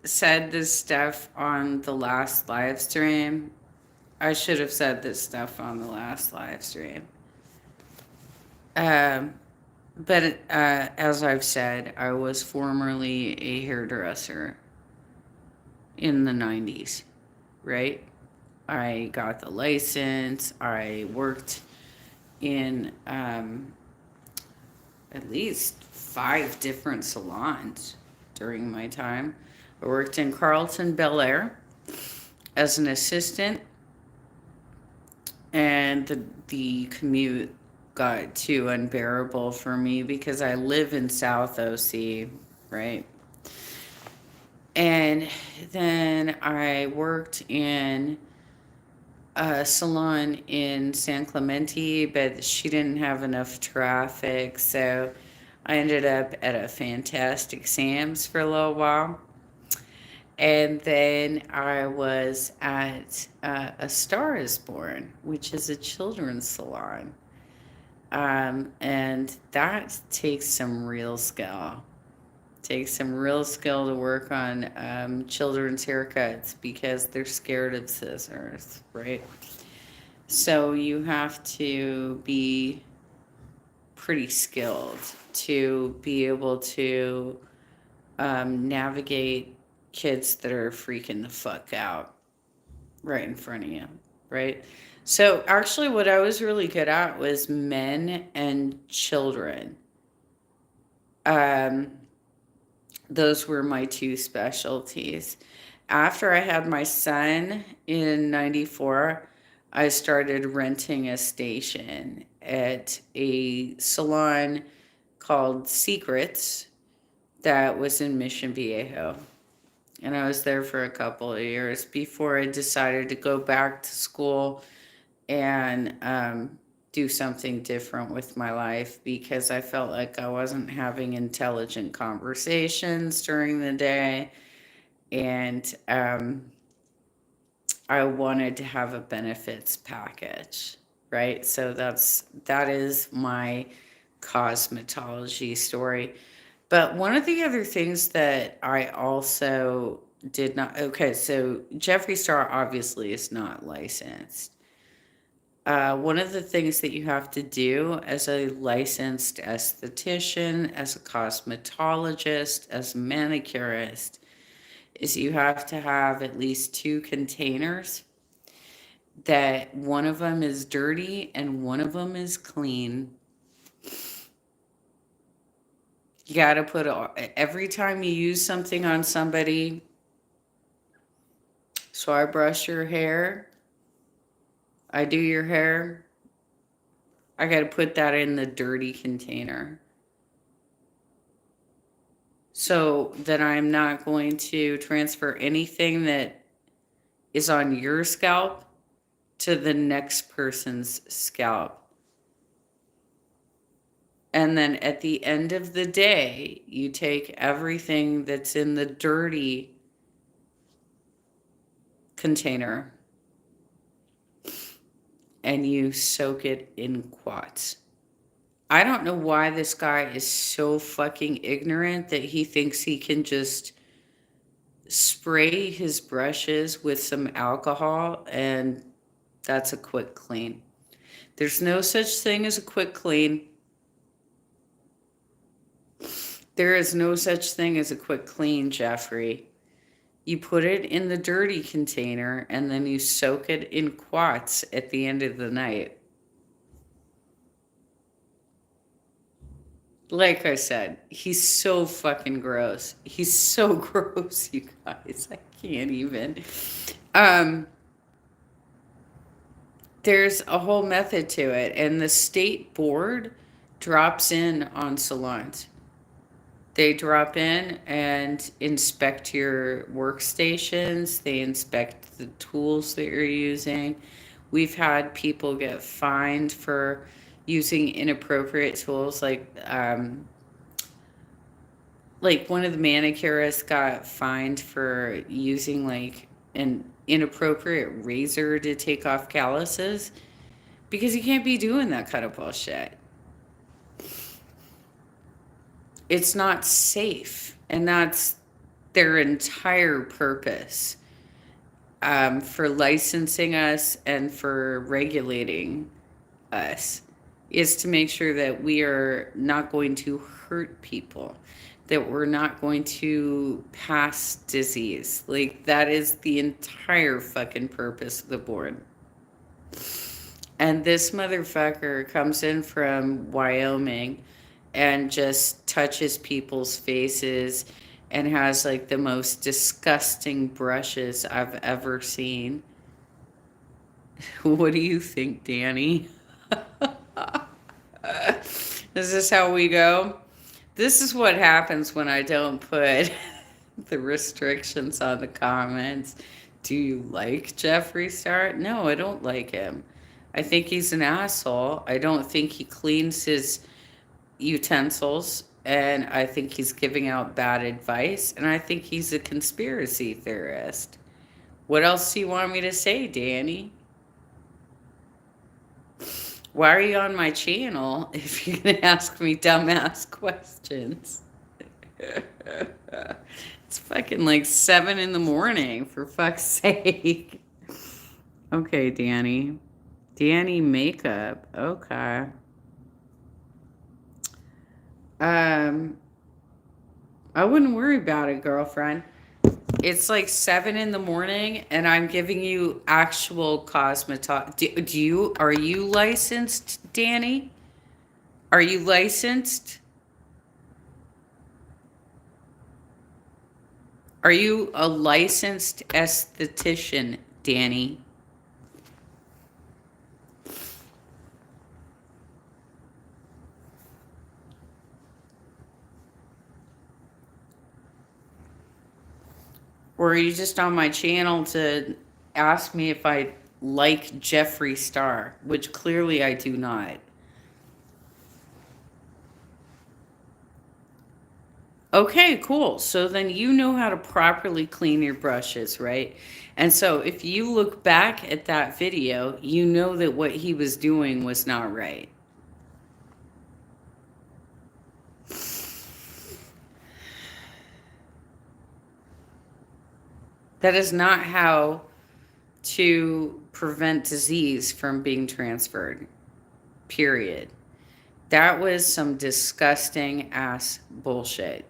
said this stuff on the last live stream. I should have said this stuff on the last live stream. Um, but as I've said, I was formerly a hairdresser in the 90s, right? I got the license. I worked in at least 5 different salons during my time. I worked in Carlton Bel Air as an assistant, and the commute got too unbearable for me because I live in South OC, right? And then I worked in a salon in San Clemente, but she didn't have enough traffic, so I ended up at a Fantastic Sam's for a little while. And then I was at A Star is Born, which is a children's salon. And that takes some real skill. Takes some real skill to work on children's haircuts because they're scared of scissors, right? So you have to be pretty skilled to be able to navigate kids that are freaking the fuck out right in front of you, right? So actually, what I was really good at was men and children. Um, those were my two specialties. After I had my son in 94, I started renting a station at a salon called Secrets that was in Mission Viejo. And I was there for a couple of years before I decided to go back to school and do something different with my life because I felt like I wasn't having intelligent conversations during the day. And I wanted to have a benefits package, right? So that is my cosmetology story. But one of the other things that I also did not, okay, so Jeffree Star obviously is not licensed. One of the things that you have to do as a licensed esthetician, as a cosmetologist, as a manicurist, is you have to have at least 2 containers that one of them is dirty and one of them is clean. You got to put every time you use something on somebody. So I brush your hair, I do your hair, I got to put that in the dirty container. So that I'm not going to transfer anything that is on your scalp to the next person's scalp. And then at the end of the day, you take everything that's in the dirty container and you soak it in quartz. I don't know why this guy is so fucking ignorant that he thinks he can just spray his brushes with some alcohol and that's a quick clean. There's no such thing as a quick clean. There is no such thing as a quick clean, Jeffrey. You put it in the dirty container and then you soak it in quartz at the end of the night. Like I said, he's so fucking gross. He's so gross, you guys. I can't even. Um, there's a whole method to it, and the state board drops in on salons. They drop in and inspect your workstations, they inspect the tools that you're using. We've had people get fined for using inappropriate tools like one of the manicurists got fined for using like an inappropriate razor to take off calluses because you can't be doing that kind of bullshit. It's not safe. And that's their entire purpose for licensing us and for regulating us is to make sure that we are not going to hurt people, that we're not going to pass disease. Like, that is the entire fucking purpose of the board. And this motherfucker comes in from Wyoming and just touches people's faces and has like the most disgusting brushes I've ever seen. What do you think, Danny? Is this how we go? This is what happens when I don't put the restrictions on the comments. Do you like Jeffree Star? No, I don't like him. I think he's an asshole. I don't think he cleans his utensils, and I think he's giving out bad advice, and I think he's a conspiracy theorist. What else do you want me to say, Danny? Why are you on my channel if you're going to ask me dumbass questions? It's fucking like 7 in the morning, for fuck's sake. Okay, Danny. Danny makeup. Okay. I wouldn't worry about it, girlfriend. It's like 7 in the morning, and I'm giving you actual cosmetology. Are you licensed, Danny? Are you licensed? Are you a licensed esthetician, Danny? Or are you just on my channel to ask me if I like Jeffree Star, which clearly I do not. Okay, cool. So then you know how to properly clean your brushes, right? And so if you look back at that video, you know that what he was doing was not right. That is not how to prevent disease from being transferred. Period. That was some disgusting ass bullshit.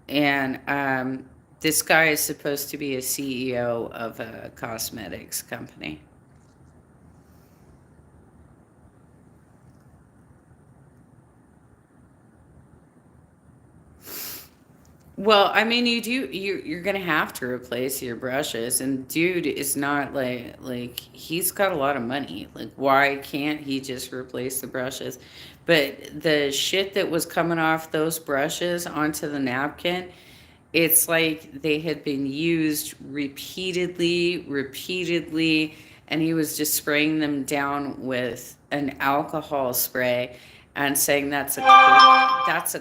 And this guy is supposed to be a CEO of a cosmetics company. Well, I mean, you're gonna have to replace your brushes, and dude is not like he's got a lot of money. Like, why can't he just replace the brushes? But the shit that was coming off those brushes onto the napkin, it's like they had been used repeatedly, and he was just spraying them down with an alcohol spray and saying that's a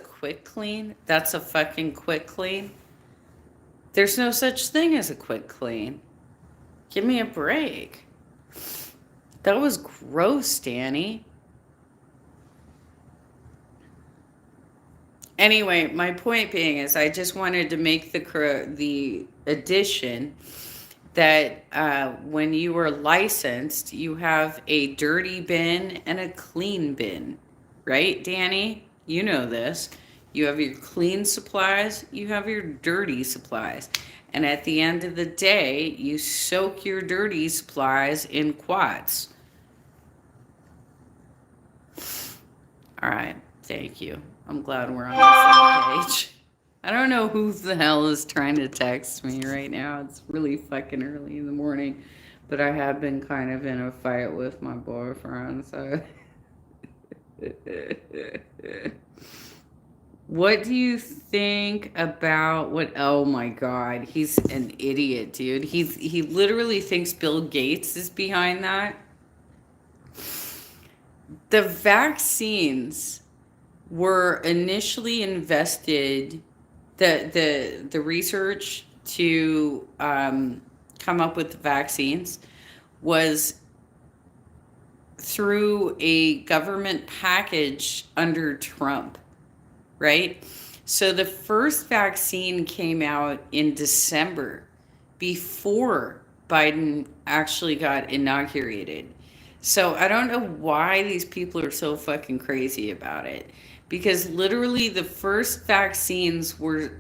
quick clean. That's a fucking quick clean. There's no such thing as a quick clean. Give me a break. That was gross, Danny. Anyway, my point being is I just wanted to make the addition that when you are licensed, you have a dirty bin and a clean bin. Right, Danny? You know this. You have your clean supplies, you have your dirty supplies. And at the end of the day, you soak your dirty supplies in quads. All right, thank you. I'm glad we're on the same page. I don't know who the hell is trying to text me right now. It's really fucking early in the morning. But I have been kind of in a fight with my boyfriend, so... What do you think about what? Oh my God, he's an idiot, dude. He literally thinks Bill Gates is behind that. The vaccines were initially invested, the research to come up with the vaccines was through a government package under Trump, right? So the first vaccine came out in December before Biden actually got inaugurated. So I don't know why these people are so fucking crazy about it. Because literally the first vaccines were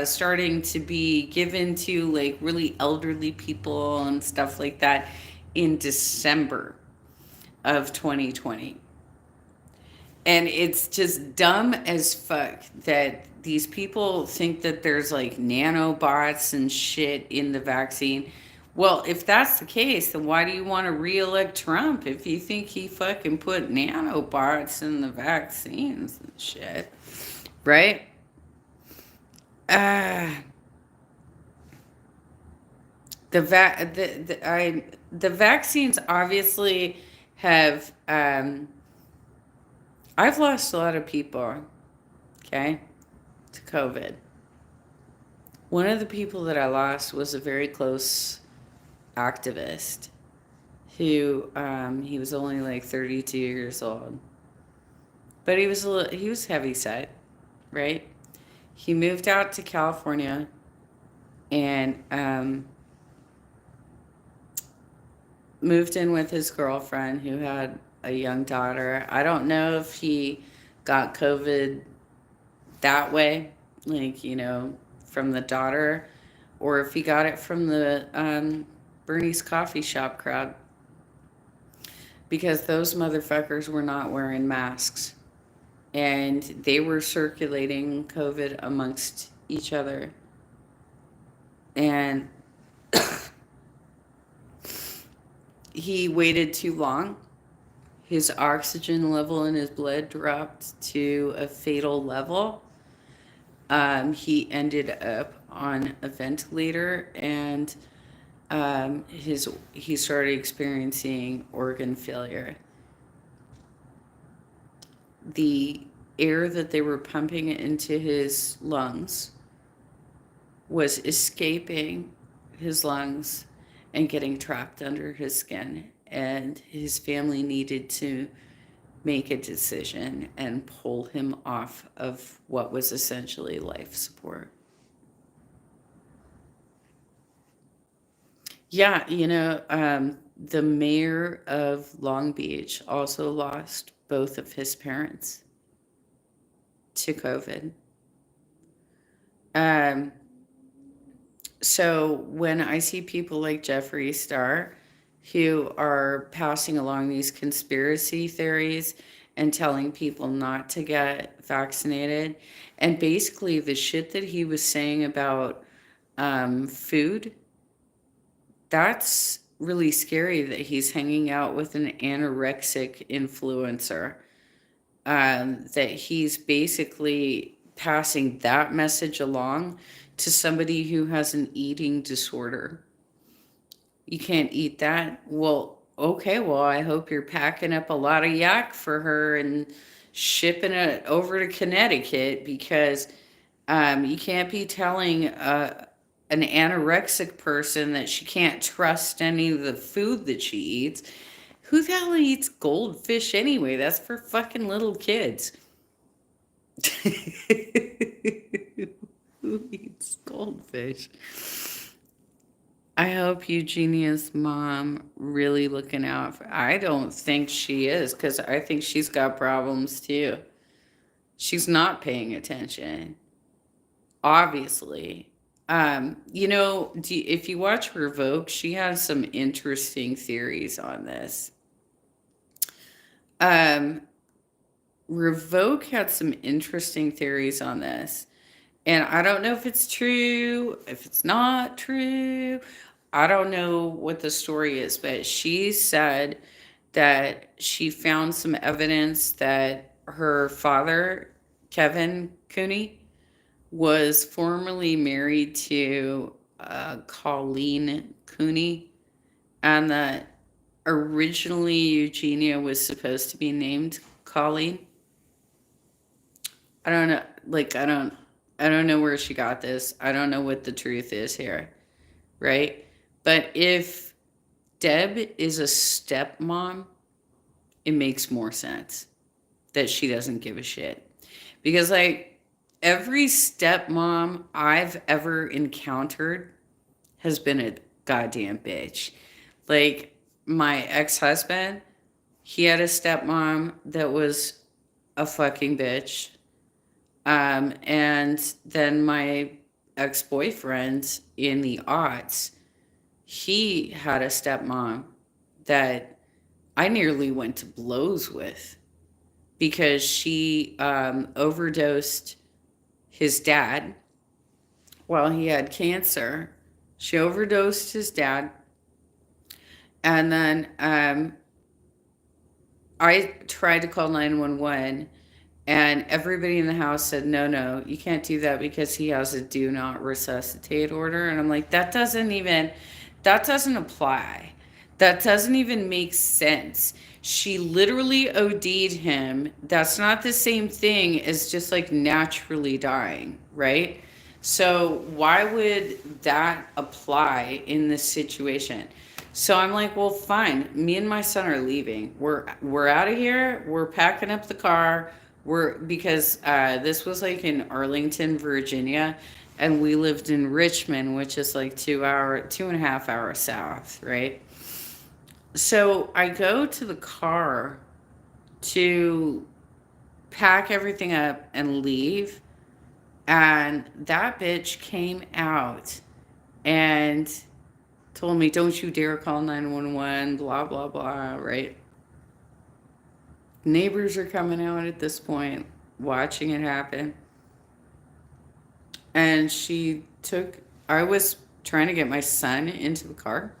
starting to be given to like really elderly people and stuff like that in December of 2020. And it's just dumb as fuck that these people think that there's like nanobots and shit in the vaccine. Well, if that's the case, then why do you want to re-elect Trump if you think he fucking put nanobots in the vaccines and shit? Right? Uh, the vaccines obviously have I've lost a lot of people, okay, to COVID. One of the people that I lost was a very close activist who he was only like 32 years old, but he was heavy set, right? He moved out to California and moved in with his girlfriend who had a young daughter. I don't know if he got COVID that way, like, from the daughter, or if he got it from the Bernie's coffee shop crowd, because those motherfuckers were not wearing masks and they were circulating COVID amongst each other. And he waited too long. His oxygen level in his blood dropped to a fatal level. He ended up on a ventilator, and he started experiencing organ failure. The air that they were pumping into his lungs was escaping his lungs and getting trapped under his skin, and his family needed to make a decision and pull him off of what was essentially life support. Yeah, the mayor of Long Beach also lost both of his parents to COVID. Um, so when I see people like Jeffree Star who are passing along these conspiracy theories and telling people not to get vaccinated, and basically the shit that he was saying about food, that's really scary that he's hanging out with an anorexic influencer. That he's basically passing that message along to somebody who has an eating disorder. You can't eat that. Well, okay, well, I hope you're packing up a lot of yak for her and shipping it over to Connecticut, because you can't be telling an anorexic person that she can't trust any of the food that she eats. Who the hell eats goldfish anyway? That's for fucking little kids. Who eats goldfish? I hope Eugenia's mom really looking out for. I don't think she is, because I think she's got problems too. She's not paying attention, obviously. If you watch Revoke, she has some interesting theories on this. Um, Revoke had some interesting theories on this. And I don't know if it's true, if it's not true. I don't know what the story is, but she said that she found some evidence that her father, Kevin Cooney, was formerly married to Colleen Cooney, and that originally Eugenia was supposed to be named Colleen. I don't know. Like, I don't know where she got this. I don't know what the truth is here, right? But if Deb is a stepmom, it makes more sense that she doesn't give a shit. Because, like, Every stepmom I've ever encountered has been a goddamn bitch. Like my ex-husband, he had a stepmom that was a fucking bitch. And then my ex-boyfriend in the aughts, he had a stepmom that I nearly went to blows with because she overdosed his dad while he had cancer. She overdosed his dad. And then I tried to call 911, and everybody in the house said, no, no, you can't do that because he has a do not resuscitate order. And I'm like, that doesn't apply. That doesn't even make sense. She literally OD'd him. That's not the same thing as just like naturally dying, right? So why would that apply in this situation? So I'm like, well, fine. Me and my son are leaving. We're out of here. We're packing up the car. We're because this was like in Arlington, Virginia, and we lived in Richmond, which is like 2.5 hours south, right? So I go to the car to pack everything up and leave, and that bitch came out and told me, don't you dare call 911, blah, blah, blah, right? Neighbors are coming out at this point, watching it happen. And I was trying to get my son into the car.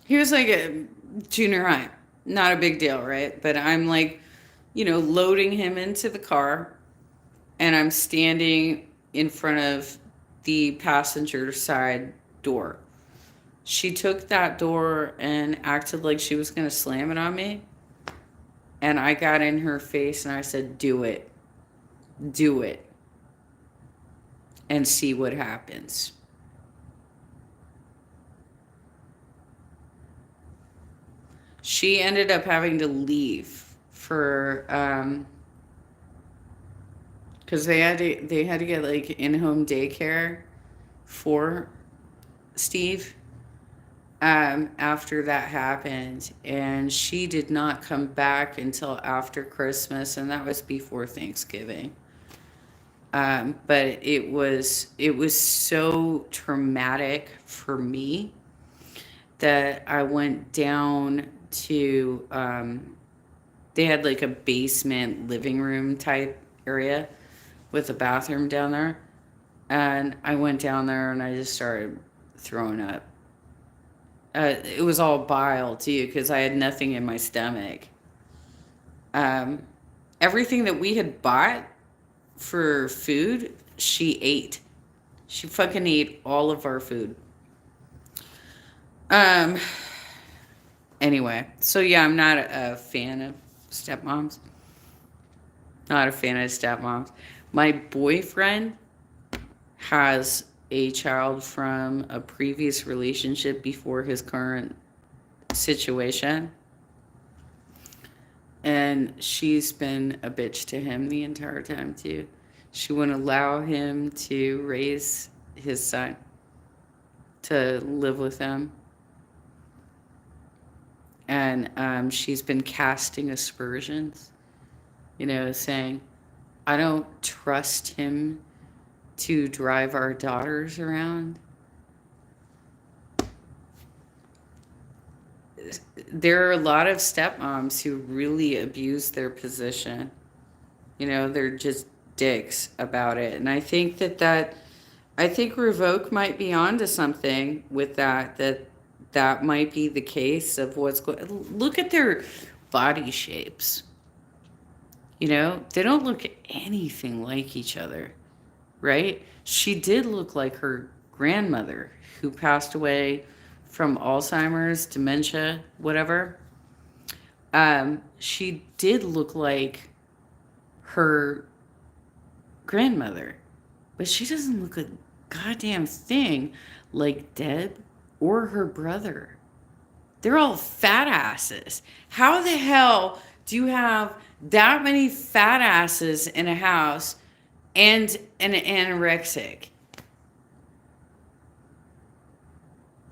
He was like a junior high, not a big deal, right? But I'm like, loading him into the car, and I'm standing in front of the passenger side door. She took that door and acted like she was going to slam it on me. And I got in her face and I said, do it. Do it. And see what happens. She ended up having to leave for, because they had to get like in-home daycare for Steve after that happened, and she did not come back until after Christmas, and that was before Thanksgiving. But it was so traumatic for me that I went down to they had like a basement living room type area with a bathroom down there, and I went down there and I just started throwing up. It was all bile too because I had nothing in my stomach. Um, Everything that we had bought for food, she ate. She fucking ate all of our food. Um. Anyway, so yeah, I'm not a fan of stepmoms. Not a fan of stepmoms. My boyfriend has a child from a previous relationship before his current situation. And she's been a bitch to him the entire time, too. She wouldn't allow him to raise his son, to live with him. And she's been casting aspersions, saying, I don't trust him to drive our daughters around. There are a lot of stepmoms who really abuse their position. They're just dicks about it. And I think Revoke might be onto something with that might be the case of what's going. Look at their body shapes. They don't look anything like each other, right? She did look like her grandmother who passed away from Alzheimer's, dementia, whatever. She did look like her grandmother, but she doesn't look a goddamn thing like Deb or her brother. They're all fat asses. How the hell do you have that many fat asses in a house and an anorexic?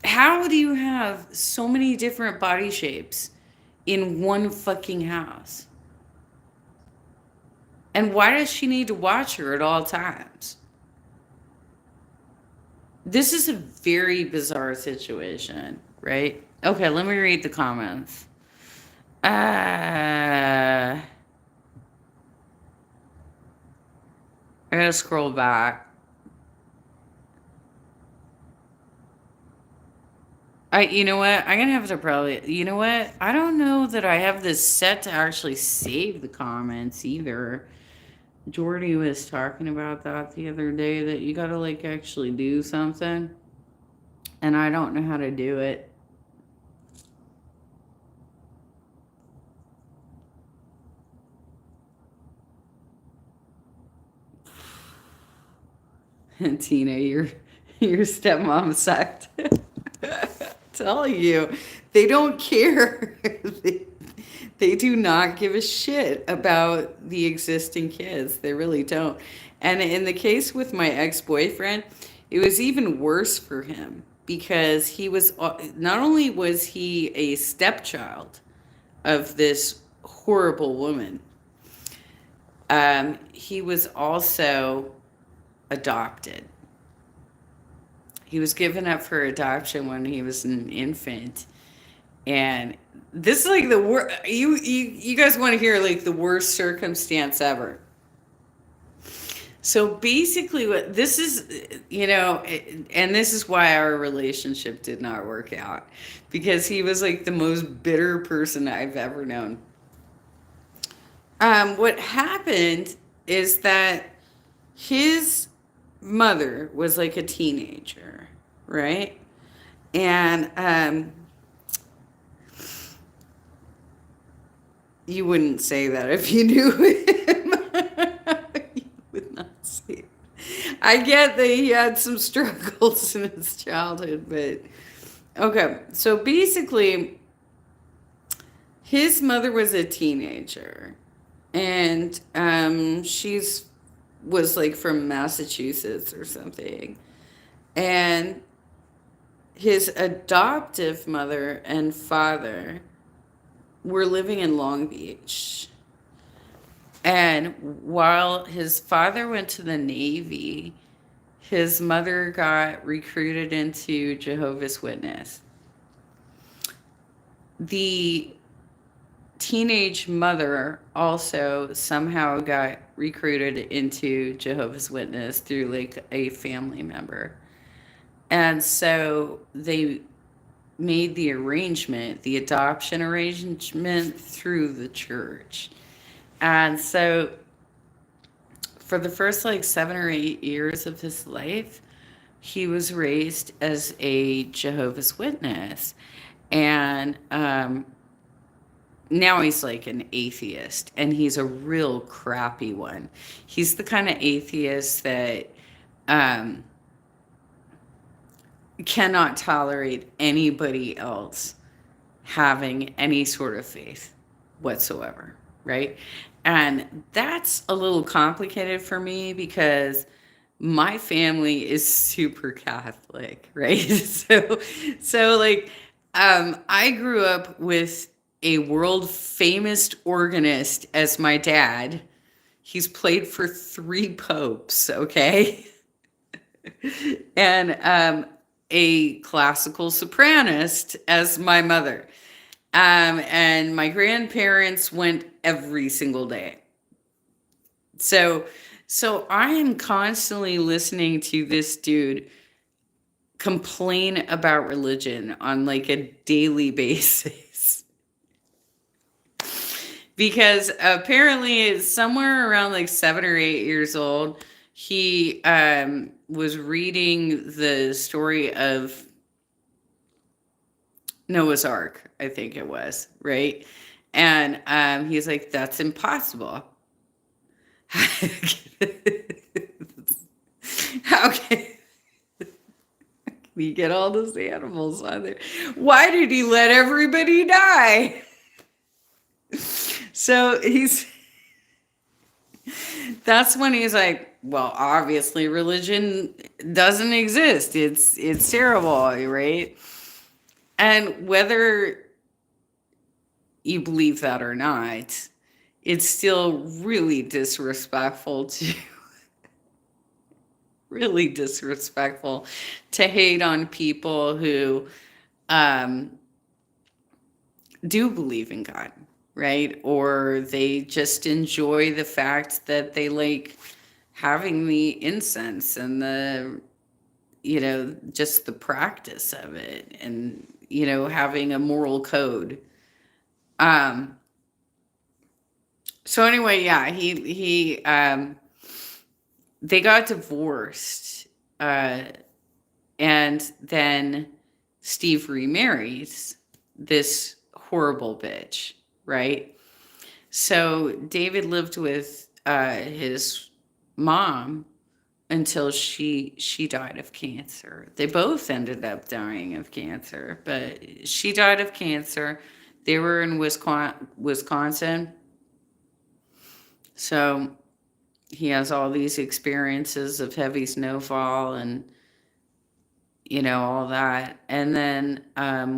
How do you have so many different body shapes in one fucking house? And why does she need to watch her at all times? This is a very bizarre situation, right? Okay, let me read the comments. I gotta scroll back. You know what? I'm gonna have to probably, you know what? I don't know that I have this set to actually save the comments either. Jordy was talking about that the other day, that you gotta like actually do something, and I don't know how to do it. Tina, your stepmom sucked. Tell you, they don't care. They do not give a shit about the existing kids. They really don't. And in the case with my ex-boyfriend, it was even worse for him because he was not only was he a stepchild of this horrible woman, he was also adopted. He was given up for adoption when he was an infant. And this is like the worst. You guys want to hear like the worst circumstance ever. So basically, what this is, and this is why our relationship did not work out, because he was like the most bitter person I've ever known. What happened is that his mother was like a teenager, right? And you wouldn't say that if you knew him. You would not say it. I get that he had some struggles in his childhood, but okay. So basically, his mother was a teenager, and she's was like from Massachusetts or something, and his adoptive mother and father were living in Long Beach. And while his father went to the Navy, his mother got recruited into Jehovah's Witness. The teenage mother also somehow got recruited into Jehovah's Witness through like a family member. And so they made the arrangement, the adoption arrangement, through the church. And so for the first like 7 or 8 years of his life, he was raised as a Jehovah's Witness. And now he's like an atheist, and he's a real crappy one. He's the kind of atheist that cannot tolerate anybody else having any sort of faith whatsoever, right? And that's a little complicated for me because my family is super Catholic, right? So like I grew up with a world famous organist as my dad. He's played for 3 popes, okay? And a classical sopranist as my mother. And my grandparents went every single day. So I am constantly listening to this dude complain about religion on like a daily basis. Because apparently somewhere around like 7 or 8 years old, he was reading the story of Noah's Ark, I think it was, right? And he's like, that's impossible. How can we get all those animals on there? Why did he let everybody die? So that's when he's like, well, obviously religion doesn't exist. It's terrible, right? And whether you believe that or not, it's still really disrespectful to really disrespectful to hate on people who um, do believe in God, right? Or they just enjoy the fact that they like having the incense and the, just the practice of it and, having a moral code. Um, so anyway, yeah, they got divorced. Uh, and then Steve remarries this horrible bitch, right? So David lived with his mom until she died of cancer. They both ended up dying of cancer, but she died of cancer. They were in Wisconsin. So he has all these experiences of heavy snowfall and all that. And then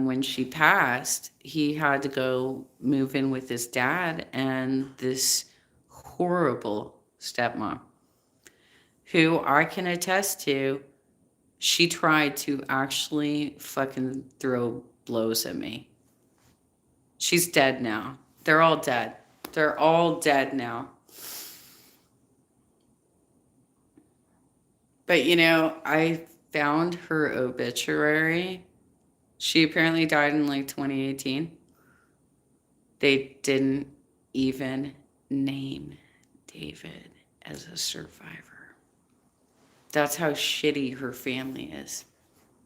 when she passed, he had to go move in with his dad and this horrible stepmom, who I can attest to, she tried to actually fucking throw blows at me. She's dead now. They're all dead. They're all dead now. But I found her obituary. She apparently died in like 2018. They didn't even name David as a survivor. That's how shitty her family is.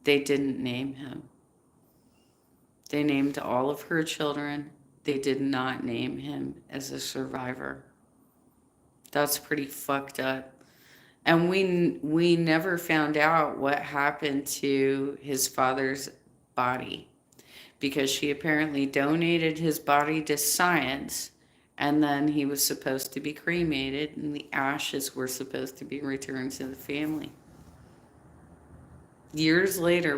They didn't name him. They named all of her children. They did not name him as a survivor. That's pretty fucked up. And we never found out what happened to his father's body, because she apparently donated his body to science, and then he was supposed to be cremated and the ashes were supposed to be returned to the family. Years later,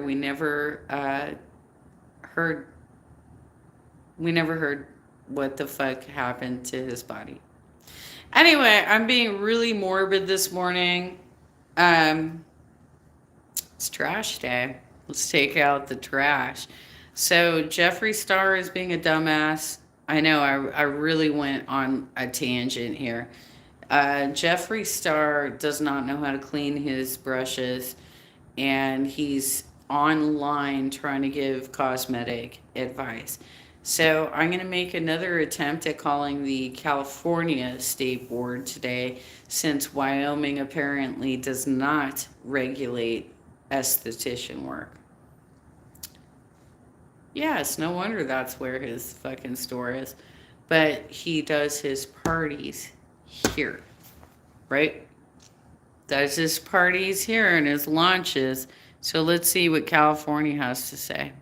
heard we never heard what the fuck happened to his body. Anyway, I'm being really morbid this morning. Um, it's trash day. Let's take out the trash. So Jeffree Star is being a dumbass. I know I really went on a tangent here. Jeffree Star does not know how to clean his brushes, and he's online trying to give cosmetic advice. So I'm going to make another attempt at calling the California State Board today, since Wyoming apparently does not regulate esthetician work. Yes, no wonder that's where his fucking store is. But he does his parties here, right? Does his parties here and his launches. So let's see what California has to say.